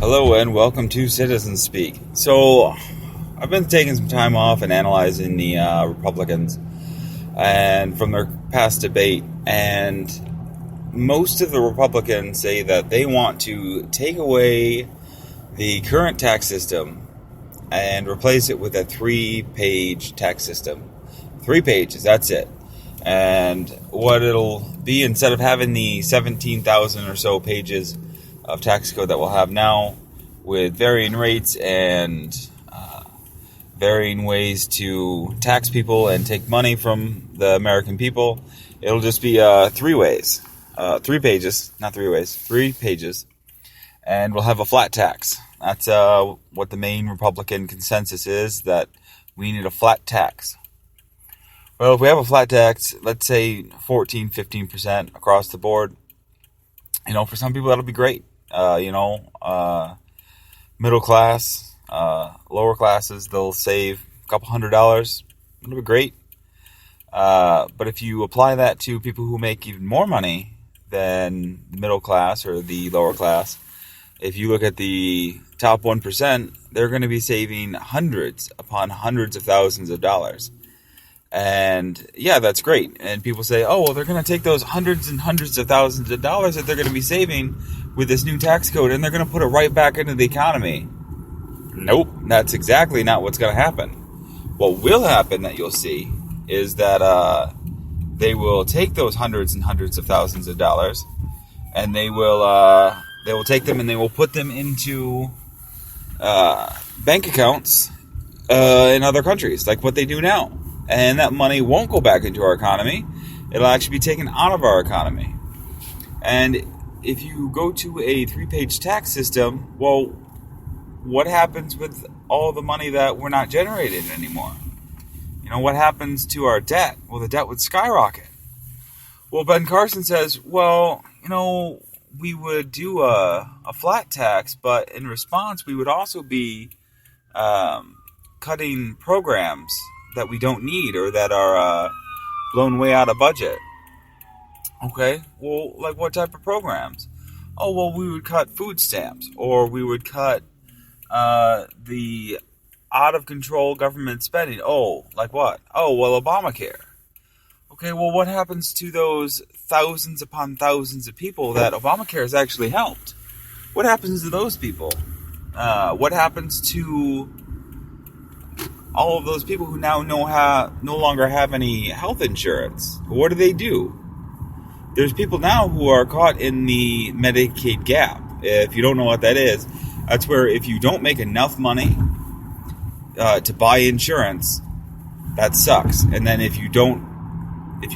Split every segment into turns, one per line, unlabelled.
Hello and welcome to Citizen Speak. So, I've been taking some time off and analyzing the Republicans and from their past debate, and most of the Republicans say that they want to take away the current tax system and replace it with a 3-page tax system. 3 pages, that's it. And what it'll be, instead of having the 17,000 or so pages of tax code that we'll have now, with varying rates and varying ways to tax people and take money from the American people, it'll just be 3 pages, not 3 ways, 3 pages, and we'll have a flat tax. That's what the main Republican consensus is, that we need a flat tax. Well, if we have a flat tax, let's say 14, 15% across the board, for some people that'll be great. Middle class, lower classes, they'll save a couple $100. It'll be great. But if you apply that to people who make even more money than the middle class or the lower class, if you look at the top 1%, they're going to be saving hundreds upon hundreds of thousands of dollars. And yeah, that's great. And people say, oh, well, they're going to take those hundreds and hundreds of thousands of dollars that they're going to be saving with this new tax code, and they're going to put it right back into the economy. Nope, that's exactly not what's going to happen. What will happen that you'll see is that they will take those hundreds and hundreds of thousands of dollars, and they will take them and they will put them into bank accounts in other countries, like what they do now. And that money won't go back into our economy. It'll actually be taken out of our economy. And if you go to a 3-page tax system, well, what happens with all the money that we're not generating anymore? What happens to our debt? Well, the debt would skyrocket. Well, Ben Carson says, well, we would do a flat tax, but in response, we would also be cutting programs that we don't need or that are blown way out of budget. Okay, well, like what type of programs? Oh, well, we would cut food stamps, or we would cut the out-of-control government spending. Oh, like what? Oh, well, Obamacare. Okay, well, what happens to those thousands upon thousands of people that Obamacare has actually helped? What happens to those people? What happens to all of those people who now no longer have any health insurance? What do? There's people now who are caught in the Medicaid Gap. If you don't know what that is, that's where if you don't make enough money to buy insurance, that sucks. And then if you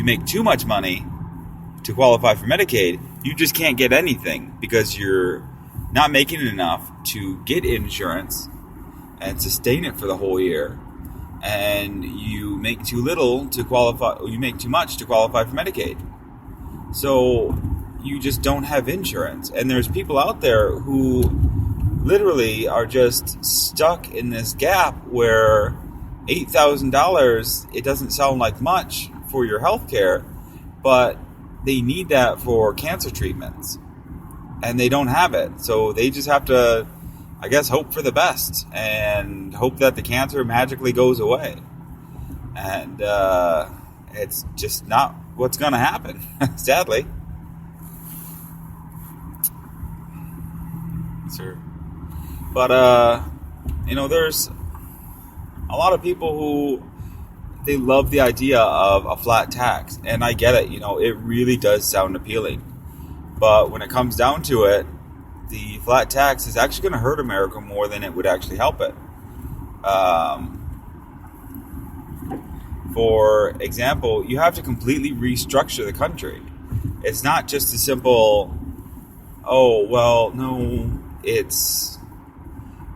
make too much money to qualify for Medicaid, you just can't get anything because you're not making enough to get insurance and sustain it for the whole year. And you make too little to qualify, or you make too much to qualify for Medicaid. So you just don't have insurance. And there's people out there who literally are just stuck in this gap where $8,000, it doesn't sound like much for your health care, but they need that for cancer treatments. And they don't have it. So they just have to, I guess, hope for the best and hope that the cancer magically goes away. And it's just not what's going to happen, sadly. Sir. But, there's a lot of people who, they love the idea of a flat tax. And I get it, it really does sound appealing. But when it comes down to it, the flat tax is actually going to hurt America more than it would actually help it. For example, you have to completely restructure the country. It's not just a simple, oh, well, no, it's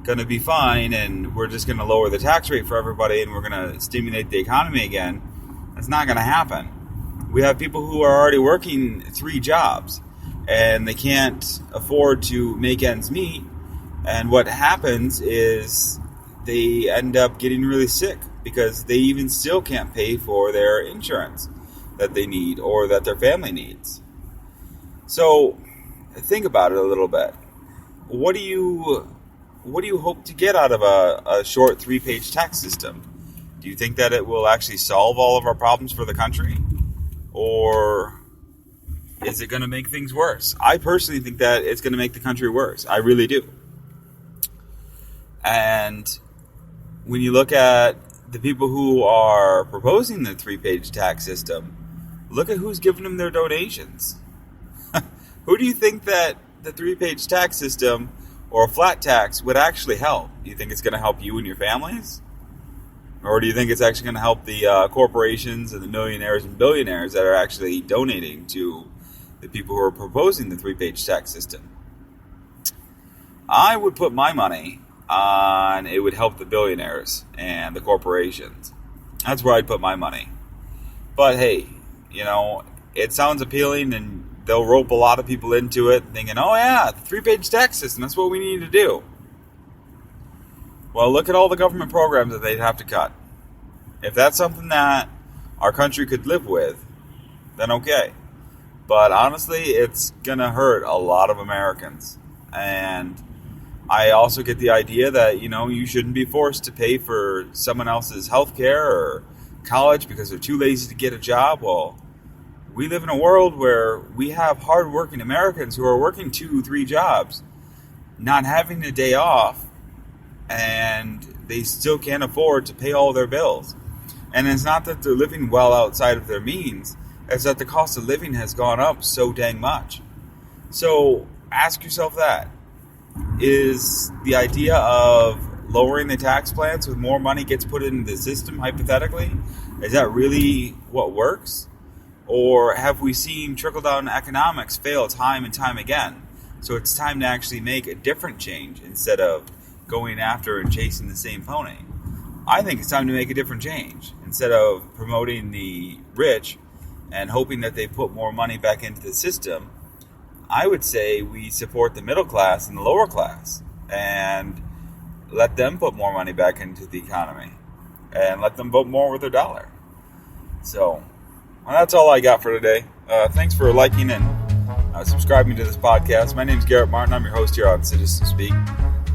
going to be fine and we're just going to lower the tax rate for everybody and we're going to stimulate the economy again. That's not going to happen. We have people who are already working 3 jobs and they can't afford to make ends meet. And what happens is they end up getting really sick because they even still can't pay for their insurance that they need or that their family needs. So think about it a little bit. what do you hope to get out of a short 3-page tax system? Do you think that it will actually solve all of our problems for the country? Or is it going to make things worse? I personally think that it's going to make the country worse. I really do. And when you look at the people who are proposing the 3-page tax system, look at who's giving them their donations. Who do you think that the 3-page tax system or a flat tax would actually help? Do you think it's going to help you and your families? Or do you think it's actually going to help the corporations and the millionaires and billionaires that are actually donating to the people who are proposing the 3-page tax system? I would put my money on it would help the billionaires and the corporations. That's where I'd put my money. But hey, it sounds appealing, and they'll rope a lot of people into it thinking, oh yeah, the 3-page tax system, that's what we need to do. Well, look at all the government programs that they'd have to cut. If that's something that our country could live with, then okay. But honestly, it's going to hurt a lot of Americans. And I also get the idea that, you shouldn't be forced to pay for someone else's health care or college because they're too lazy to get a job. Well, we live in a world where we have hardworking Americans who are working 2-3 jobs, not having a day off, and they still can't afford to pay all their bills. And it's not that they're living well outside of their means, it's that the cost of living has gone up so dang much. So ask yourself that. Is the idea of lowering the tax plan so more money gets put into the system, hypothetically, is that really what works? Or have we seen trickle-down economics fail time and time again? So it's time to actually make a different change instead of going after and chasing the same pony. I think it's time to make a different change. Instead of promoting the rich and hoping that they put more money back into the system, I would say we support the middle class and the lower class and let them put more money back into the economy and let them vote more with their dollar. So, that's all I got for today. Thanks for liking and subscribing to this podcast. My name is Garrett Martin. I'm your host here on Citizen Speak.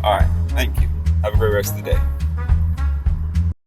All right. Thank you. Have a great rest of the day.